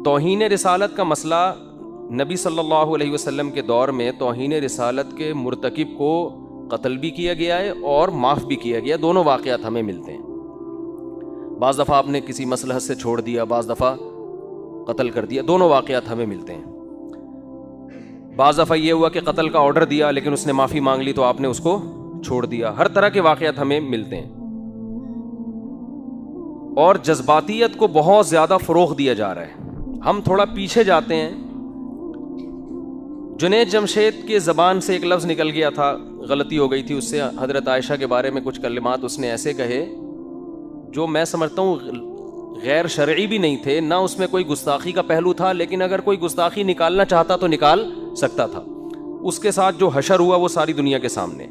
توہین رسالت کا مسئلہ نبی صلی اللہ علیہ وسلم کے دور میں توہین رسالت کے مرتکب کو قتل بھی کیا گیا ہے اور معاف بھی کیا گیا. دونوں واقعات ہمیں ملتے ہیں. بعض دفعہ آپ نے کسی مصلحت سے چھوڑ دیا, بعض دفعہ قتل کر دیا. دونوں واقعات ہمیں ملتے ہیں. بعض دفعہ یہ ہوا کہ قتل کا آرڈر دیا لیکن اس نے معافی مانگ لی تو آپ نے اس کو چھوڑ دیا. ہر طرح کے واقعات ہمیں ملتے ہیں. اور جذباتیت کو بہت زیادہ فروغ دیا جا رہا ہے. ہم تھوڑا پیچھے جاتے ہیں. جنید جمشید کے زبان سے ایک لفظ نکل گیا تھا, غلطی ہو گئی تھی اس سے. حضرت عائشہ کے بارے میں کچھ کلمات اس نے ایسے کہے جو میں سمجھتا ہوں غیر شرعی بھی نہیں تھے, نہ اس میں کوئی گستاخی کا پہلو تھا, لیکن اگر کوئی گستاخی نکالنا چاہتا تو نکال سکتا تھا. اس کے ساتھ جو حشر ہوا وہ ساری دنیا کے سامنے.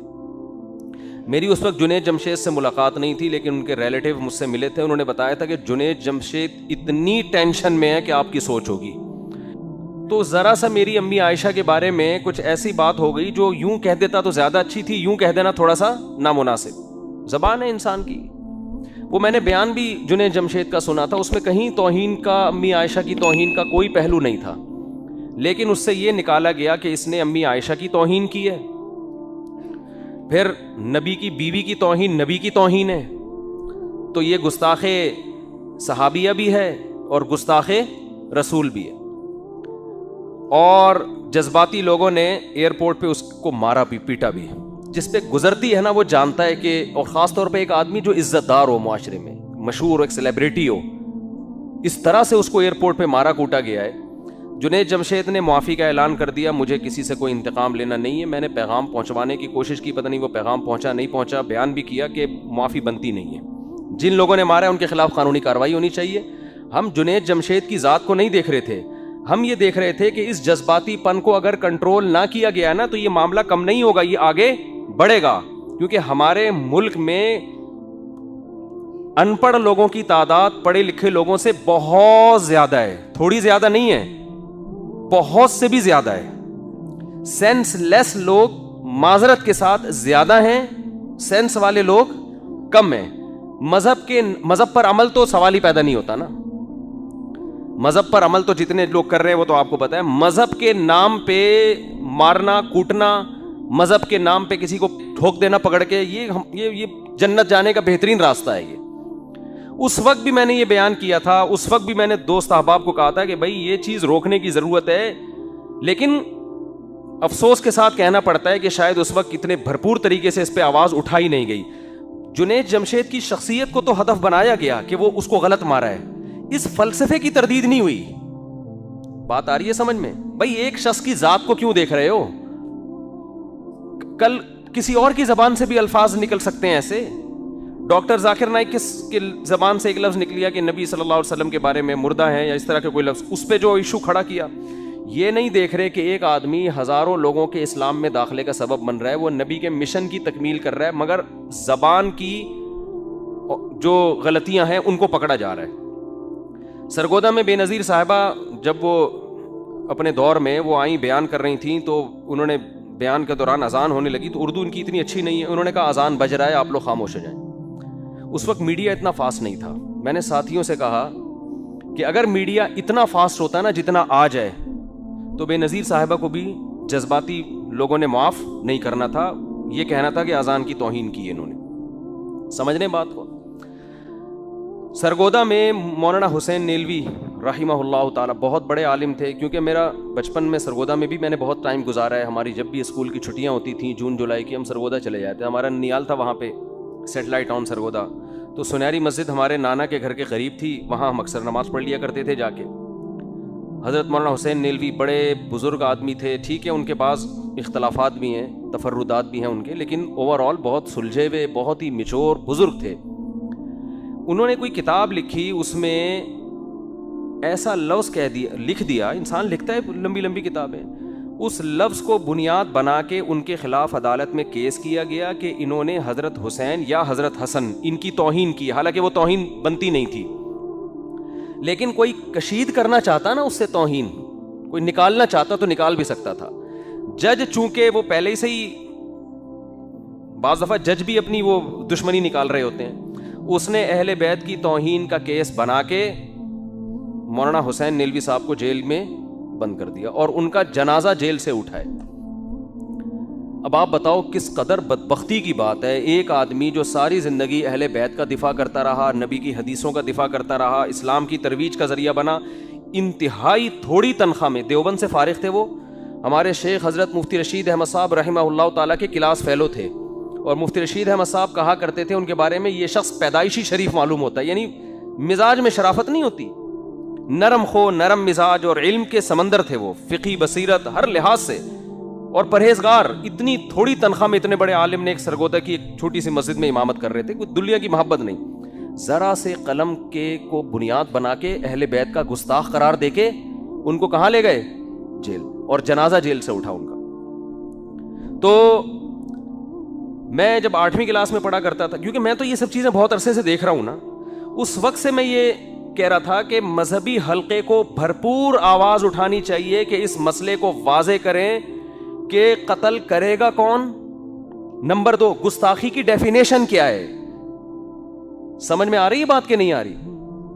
میری اس وقت جنید جمشید سے ملاقات نہیں تھی, لیکن ان کے ریلیٹیو مجھ سے ملے تھے. انہوں نے بتایا تھا کہ جنید جمشید اتنی ٹینشن میں ہے کہ آپ کی سوچ ہوگی. تو ذرا سا میری امی عائشہ کے بارے میں کچھ ایسی بات ہو گئی جو یوں کہہ دیتا تو زیادہ اچھی تھی, یوں کہہ دینا تھوڑا سا نامناسب. زبان ہے انسان کی. وہ میں نے بیان بھی جنید جمشید کا سنا تھا, اس میں کہیں توہین کا, امی عائشہ کی توہین کا کوئی پہلو نہیں تھا, لیکن اس سے یہ نکالا گیا کہ اس نے امی عائشہ کی توہین کی ہے. پھر نبی کی بیوی کی توہین نبی کی توہین ہے, تو یہ گستاخ صحابیہ بھی ہے اور گستاخ رسول بھی ہے. اور جذباتی لوگوں نے ایئرپورٹ پہ اس کو مارا بھی, پیٹا بھی. جس پہ گزرتی ہے نا وہ جانتا ہے کہ, اور خاص طور پہ ایک آدمی جو عزت دار ہو, معاشرے میں مشہور ہو, ایک سیلیبریٹی ہو, اس طرح سے اس کو ایئرپورٹ پہ مارا کوٹا گیا ہے. جنید جمشید نے معافی کا اعلان کر دیا, مجھے کسی سے کوئی انتقام لینا نہیں ہے, میں نے پیغام پہنچوانے کی کوشش کی, پتہ نہیں وہ پیغام پہنچا نہیں پہنچا. بیان بھی کیا کہ معافی بنتی نہیں ہے, جن لوگوں نے مارا ہے ان کے خلاف قانونی کارروائی ہونی چاہیے. ہم جنید جمشید کی ذات کو نہیں دیکھ رہے تھے, ہم یہ دیکھ رہے تھے کہ اس جذباتی پن کو اگر کنٹرول نہ کیا گیا نا تو یہ معاملہ کم نہیں ہوگا, یہ آگے بڑھے گا. کیونکہ ہمارے ملک میں ان پڑھ لوگوں کی تعداد پڑھے لکھے لوگوں سے بہت زیادہ ہے, تھوڑی زیادہ نہیں ہے, بہت سے بھی زیادہ ہے. سینس لیس لوگ معذرت کے ساتھ زیادہ ہیں, سینس والے لوگ کم ہیں. مذہب پر عمل تو سوال ہی پیدا نہیں ہوتا نا. مذہب پر عمل تو جتنے لوگ کر رہے ہیں وہ تو آپ کو پتا ہے. مذہب کے نام پہ مارنا کوٹنا, مذہب کے نام پہ کسی کو ٹھوک دینا پکڑ کے, یہ جنت جانے کا بہترین راستہ ہے. یہ اس وقت بھی میں نے یہ بیان کیا تھا, اس وقت بھی میں نے دوست احباب کو کہا تھا کہ بھائی یہ چیز روکنے کی ضرورت ہے, لیکن افسوس کے ساتھ کہنا پڑتا ہے کہ شاید اس وقت اتنے بھرپور طریقے سے اس پہ آواز اٹھائی نہیں گئی. جنید جمشید کی شخصیت کو تو ہدف بنایا گیا کہ وہ اس کو غلط مارا ہے, اس فلسفے کی تردید نہیں ہوئی. بات آ رہی ہے سمجھ میں؟ بھائی ایک شخص کی ذات کو کیوں دیکھ رہے ہو؟ کل کسی اور کی زبان سے بھی الفاظ نکل سکتے ہیں ایسے. ڈاکٹر ذاکر نائک کی زبان سے ایک لفظ نکلیا کہ نبی صلی اللہ علیہ وسلم کے بارے میں مردہ ہیں یا اس طرح کے کوئی لفظ, اس پہ جو ایشو کھڑا کیا. یہ نہیں دیکھ رہے کہ ایک آدمی ہزاروں لوگوں کے اسلام میں داخلے کا سبب بن رہا ہے, وہ نبی کے مشن کی تکمیل کر رہا ہے, مگر زبان کی جو غلطیاں ہیں ان کو پکڑا جا رہا ہے. سرگودا میں بے نظیر صاحبہ جب وہ اپنے دور میں وہ آئیں بیان کر رہی تھیں تو انہوں نے بیان کے دوران اذان ہونے لگی, تو اردو ان کی اتنی اچھی نہیں ہے, انہوں نے کہا اذان بج رہا ہے آپ لوگ خاموش ہو جائیں. اس وقت میڈیا اتنا فاسٹ نہیں تھا. میں نے ساتھیوں سے کہا کہ اگر میڈیا اتنا فاسٹ ہوتا نا جتنا آج ہے تو بے نظیر صاحبہ کو بھی جذباتی لوگوں نے معاف نہیں کرنا تھا, یہ کہنا تھا کہ اذان کی توہین کی ہے انہوں نے. سمجھنے بات کو. سرگودا میں مولانا حسین نیلوی رحمہ اللہ تعالیٰ بہت بڑے عالم تھے, کیونکہ میرا بچپن میں سرگودا میں بھی میں نے بہت ٹائم گزارا ہے. ہماری جب بھی اسکول کی چھٹیاں ہوتی تھیں جون جولائی کی, ہم سرگودا چلے جاتے. ہمارا ننیال تھا وہاں پہ, سیٹلائٹ ٹاؤن سرگودا, تو سنہری مسجد ہمارے نانا کے گھر کے قریب تھی, وہاں ہم اکثر نماز پڑھ لیا کرتے تھے جا کے. حضرت مولانا حسین نیلوی بڑے بزرگ آدمی تھے, ٹھیک ہے ان کے پاس اختلافات بھی ہیں, تفردات بھی ہیں ان کے, لیکن اوور آل بہت سلجھے ہوئے, بہت ہی میچور بزرگ تھے. انہوں نے کوئی کتاب لکھی, اس میں ایسا لفظ لکھ دیا, انسان لکھتا ہے لمبی لمبی کتابیں, اس لفظ کو بنیاد بنا کے ان کے خلاف عدالت میں کیس کیا گیا کہ انہوں نے حضرت حسین یا حضرت حسن ان کی توہین کی. حالانکہ وہ توہین بنتی نہیں تھی, لیکن کوئی کشید کرنا چاہتا نا اس سے توہین, کوئی نکالنا چاہتا تو نکال بھی سکتا تھا. جج چونکہ وہ پہلے ہی سے ہی, بعض دفعہ جج بھی اپنی وہ دشمنی نکال رہے ہوتے ہیں, اس نے اہل بیت کی توہین کا کیس بنا کے مولانا حسین نیلوی صاحب کو جیل میں بند کر دیا اور ان کا جنازہ جیل سے اٹھائے. اب آپ بتاؤ کس قدر بدبختی کی بات ہے. ایک آدمی جو ساری زندگی اہل بیت کا دفاع کرتا رہا, نبی کی حدیثوں کا دفاع کرتا رہا, اسلام کی ترویج کا ذریعہ بنا, انتہائی تھوڑی تنخواہ میں, دیوبند سے فارغ تھے وہ, ہمارے شیخ حضرت مفتی رشید احمد صاحب رحمہ اللہ تعالیٰ کے کلاس فیلو تھے, اور مفتی رشید احمد صاحب کہا کرتے تھے ان کے بارے میں, یہ شخص پیدائشی شریف معلوم ہوتا ہے, یعنی مزاج میں شرافت نہیں ہوتی, نرم خو, نرم مزاج اور علم کے سمندر تھے وہ, فقہی بصیرت ہر لحاظ سے, اور پرہیزگار. اتنی تھوڑی تنخواہ میں اتنے بڑے عالم نے ایک سرگودا کی ایک چھوٹی سی مسجد میں امامت کر رہے تھے, کوئی دنیا کی محبت نہیں, ذرا سے قلم کے کو بنیاد بنا کے اہل بیت کا گستاخ قرار دے کے ان کو کہاں لے گئے؟ جیل, اور جنازہ جیل سے اٹھا ان کا. تو میں جب 8ویں کلاس میں پڑھا کرتا تھا, کیونکہ میں تو یہ سب چیزیں بہت عرصے سے دیکھ رہا ہوں نا, اس وقت سے میں یہ کہہ رہا تھا کہ مذہبی حلقے کو بھرپور آواز اٹھانی چاہیے کہ اس مسئلے کو واضح کریں کہ قتل کرے گا کون. نمبر 2, گستاخی کی ڈیفینیشن کیا ہے؟ سمجھ میں آ رہی ہے بات کہ نہیں آ رہی؟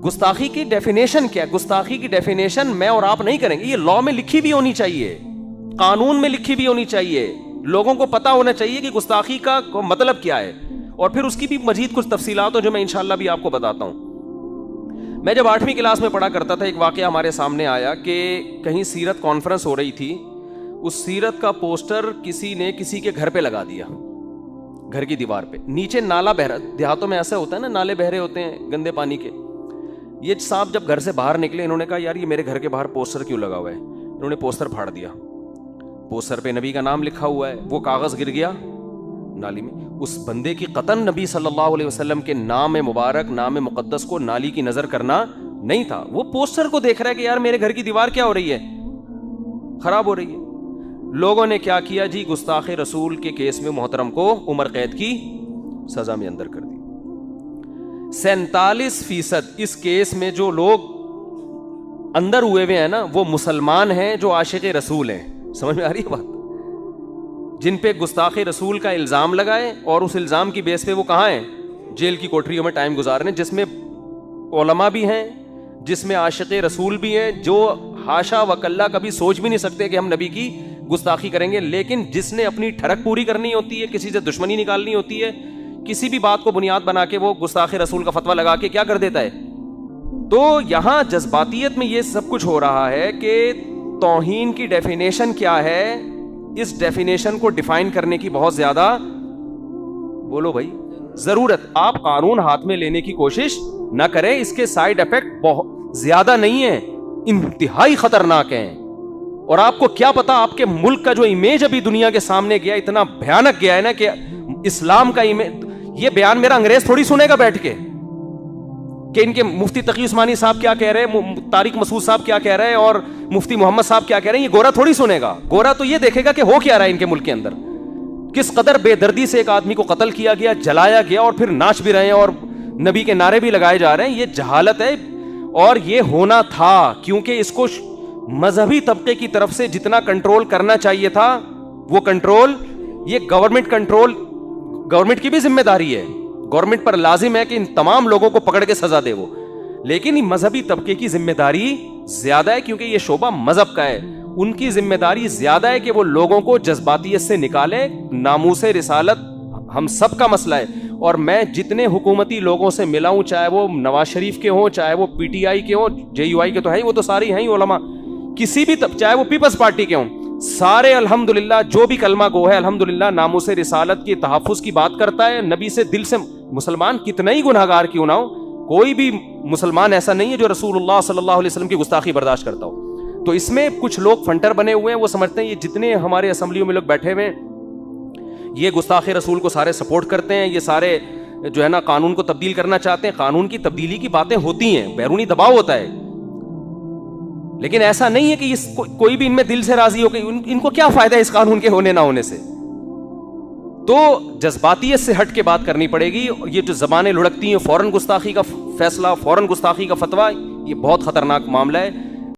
گستاخی کی ڈیفینیشن کیا ہے؟ گستاخی کی ڈیفینیشن میں اور آپ نہیں کریں گے, یہ لا میں لکھی بھی ہونی چاہیے, قانون میں لکھی بھی ہونی چاہیے, لوگوں کو پتا ہونا چاہیے کہ گستاخی کا مطلب کیا ہے, اور پھر اس کی بھی مزید کچھ تفصیلات ہو جو میں انشاءاللہ بھی آپ کو بتاتا ہوں. میں جب 8ویں کلاس میں پڑھا کرتا تھا, ایک واقعہ ہمارے سامنے آیا کہ کہیں سیرت کانفرنس ہو رہی تھی, اس سیرت کا پوسٹر کسی نے کسی کے گھر پہ لگا دیا, گھر کی دیوار پہ, نیچے نالا بہ رہا, دیہاتوں میں ایسا ہوتا ہے نا, نالے بہ رہے ہوتے ہیں گندے پانی کے. یہ صاحب جب گھر سے باہر نکلے, انہوں نے کہا یار یہ میرے گھر کے باہر پوسٹر کیوں لگا ہوا ہے؟ انہوں نے پوسٹر پھاڑ دیا, پوسٹر پہ نبی کا نام لکھا ہوا ہے, وہ کاغذ گر گیا نالی میں. اس بندے کی قطعاً نبی صلی اللہ علیہ وسلم کے نام مبارک, نام مقدس کو نالی کی نظر کرنا نہیں تھا, وہ پوسٹر کو دیکھ رہا ہے کہ یار میرے گھر کی دیوار کیا ہو رہی ہے, خراب ہو رہی ہے. لوگوں نے کیا کیا جی, گستاخ رسول کے کیس میں محترم کو عمر قید کی سزا میں اندر کر دی. 47% اس کیس میں جو لوگ اندر ہوئے ہوئے ہیں نا, وہ مسلمان ہیں جو عاشق رسول ہیں. سمجھ میں آ رہی ہے بات؟ جن پہ گستاخ رسول کا الزام لگائے اور اس الزام کی بیس پہ وہ کہاں ہیں؟ جیل کی کوٹریوں میں ٹائم گزار رہے ہیں, جس میں علماء بھی ہیں, جس میں عاشق رسول بھی ہیں, جو حاشا و کلا کبھی سوچ بھی نہیں سکتے کہ ہم نبی کی گستاخی کریں گے, لیکن جس نے اپنی ٹھڑک پوری کرنی ہوتی ہے, کسی سے دشمنی نکالنی ہوتی ہے, کسی بھی بات کو بنیاد بنا کے وہ گستاخ رسول کا فتویٰ لگا کے کیا کر دیتا ہے. تو یہاں جذباتیت میں یہ سب کچھ ہو رہا ہے کہ توہین کی ڈیفینیشن کیا ہے, اس ڈیفینیشن کو ڈیفائن کرنے کی بہت زیادہ, بولو بھائی, ضرورت. آپ قانون ہاتھ میں لینے کی کوشش نہ کریں, اس کے سائیڈ افیکٹ بہت زیادہ نہیں ہیں, انتہائی خطرناک ہیں. اور آپ کو کیا پتا, آپ کے ملک کا جو امیج ابھی دنیا کے سامنے گیا, اتنا بھیانک گیا ہے نا کہ اسلام کا امیج. یہ بیان میرا انگریز تھوڑی سنے گا بیٹھ کے کہ ان کے مفتی تقی عثمانی صاحب کیا کہہ رہے ہیں, طارق مسعود صاحب کیا کہہ رہے ہیں, اور مفتی محمد صاحب کیا کہہ رہے ہیں. یہ گورا تھوڑی سنے گا. گورا تو یہ دیکھے گا کہ ہو کیا رہا ہے ان کے ملک کے اندر, کس قدر بے دردی سے ایک آدمی کو قتل کیا گیا, جلایا گیا, اور پھر ناچ بھی رہے ہیں اور نبی کے نعرے بھی لگائے جا رہے ہیں. یہ جہالت ہے, اور یہ ہونا تھا کیونکہ اس کو مذہبی طبقے کی طرف سے جتنا کنٹرول کرنا چاہیے تھا وہ کنٹرول, یہ گورنمنٹ کی بھی ذمہ داری ہے, گورنمنٹ پر لازم ہے کہ ان تمام لوگوں کو پکڑ کے سزا دے وہ, لیکن مذہبی طبقے کی ذمہ داری زیادہ ہے کیونکہ یہ شعبہ مذہب کا ہے. ان کی ذمہ داری زیادہ ہے کہ وہ لوگوں کو جذباتیت سے نکالے. ناموس رسالت ہم سب کا مسئلہ ہے, اور میں جتنے حکومتی لوگوں سے ملا ہوں, چاہے وہ نواز شریف کے ہوں, چاہے وہ پی ٹی آئی کے ہوں, جے یو آئی کے تو ہیں, وہ تو ساری ہیں ہی علماء, کسی بھی چاہے وہ پیپلز پارٹی کے ہوں, سارے الحمدللہ جو بھی کلمہ گو ہے الحمدللہ ناموس رسالت کی تحفظ کی بات کرتا ہے, نبی سے دل سے. مسلمان کتنا ہی گناہگار کیوں نہ ہو, کوئی بھی مسلمان ایسا نہیں ہے جو رسول اللہ صلی اللہ علیہ وسلم کی گستاخی برداشت کرتا ہو. تو اس میں کچھ لوگ فنٹر بنے ہوئے ہیں, وہ سمجھتے ہیں یہ جتنے ہمارے اسمبلیوں میں لوگ بیٹھے ہوئے ہیں یہ گستاخ رسول کو سارے سپورٹ کرتے ہیں, یہ سارے جو ہے نا قانون کو تبدیل کرنا چاہتے ہیں. قانون کی تبدیلی کی باتیں ہوتی ہیں, بیرونی دباؤ ہوتا ہے, لیکن ایسا نہیں ہے کہ کوئی بھی ان میں دل سے راضی ہو کہ ان کو کیا فائدہ ہے اس قانون کے ہونے نہ ہونے سے. تو جذباتیت سے ہٹ کے بات کرنی پڑے گی. یہ جو زبانیں لڑکتی ہیں, فوراً گستاخی کا فیصلہ, فوراً گستاخی کا فتویٰ, یہ بہت خطرناک معاملہ ہے.